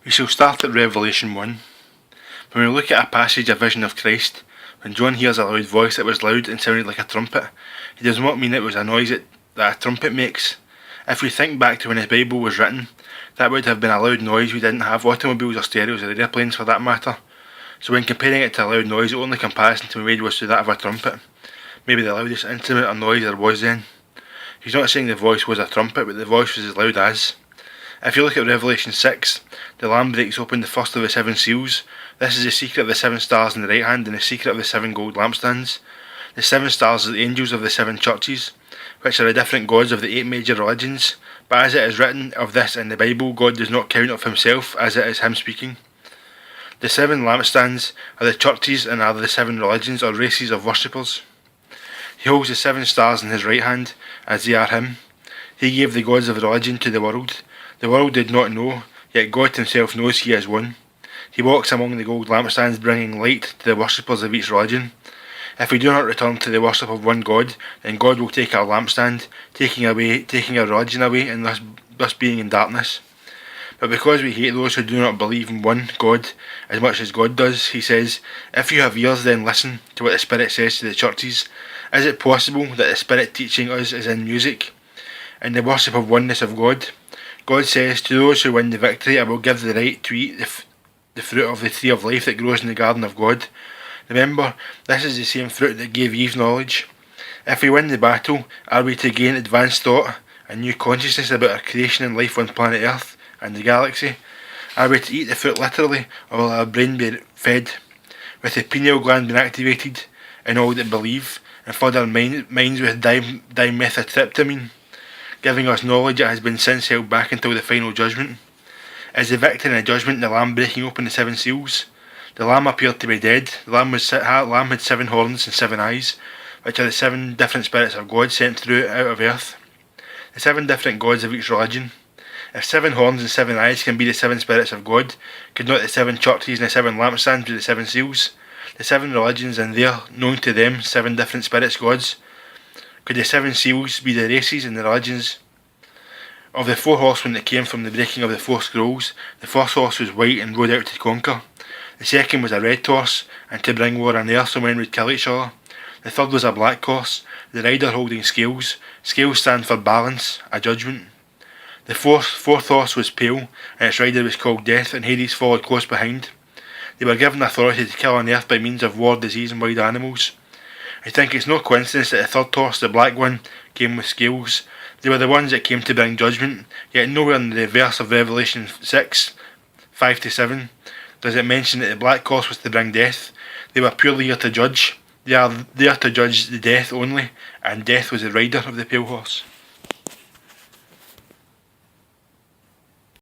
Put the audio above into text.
We shall start at Revelation 1. When we look at a passage, a vision of Christ, when John hears a loud voice that was loud and sounded like a trumpet, he does not mean it was a noise that a trumpet makes. If we think back to when the Bible was written, that would have been a loud noise. We didn't have automobiles or stereos or airplanes for that matter. So when comparing it to a loud noise, the only comparison to be made was to that of a trumpet. Maybe the loudest instrument or noise there was then. He's not saying the voice was a trumpet, but the voice was as loud as. If you look at Revelation 6, the Lamb breaks open the first of the 7 seals. This is the secret of the 7 stars in the right hand and the secret of the 7 gold lampstands. The 7 stars are the angels of the 7 churches, which are the different gods of the 8 major religions. But as it is written of this in the Bible, God does not count of himself as it is him speaking. The 7 lampstands are the churches and are the 7 religions or races of worshippers. He holds the 7 stars in his right hand, as they are him. He gave the gods of religion to the world. The world did not know, yet God himself knows he is one. He walks among the gold lampstands, bringing light to the worshippers of each religion. If we do not return to the worship of one God, then God will take our lampstand, taking our religion away, and thus being in darkness. But because we hate those who do not believe in one God as much as God does, he says, if you have ears, then listen to what the Spirit says to the churches. Is it possible that the Spirit teaching us is in music, in the worship of oneness of God? God says, to those who win the victory, I will give the right to eat the fruit of the tree of life that grows in the garden of God. Remember, this is the same fruit that gave Eve knowledge. If we win the battle, are we to gain advanced thought, a new consciousness about our creation and life on planet Earth and the galaxy? Are we to eat the fruit literally, or will our brain be fed? With the pineal gland being activated in all that believe, and flood our minds with dimethyltryptamine, giving us knowledge that has been since held back until the final judgment. Is the victory in the judgment the Lamb breaking open the 7 seals? The Lamb appeared to be dead. The Lamb had 7 horns and 7 eyes, which are the 7 different spirits of God sent through out of earth. The 7 different gods of each religion. If 7 horns and 7 eyes can be the 7 spirits of God, could not the 7 churches and the 7 lampstands be the 7 seals? The 7 religions and their, known to them, 7 different spirits gods. Could the 7 seals be the races and the religions of the 4 horsemen that came from the breaking of the 4 scrolls? The first horse was white and rode out to conquer. The second was a red horse, and to bring war on earth so men would kill each other. The third was a black horse, the rider holding scales. Scales stand for balance, a judgment. The fourth horse was pale, and its rider was called Death, and Hades followed close behind. They were given authority to kill on earth by means of war, disease and wild animals. I think it's no coincidence that the third horse, the black one, came with scales. They were the ones that came to bring judgment, yet nowhere in the verse of Revelation 6, 5-7, does it mention that the black horse was to bring death. They were purely here to judge. They are there to judge the death only, and death was the rider of the pale horse.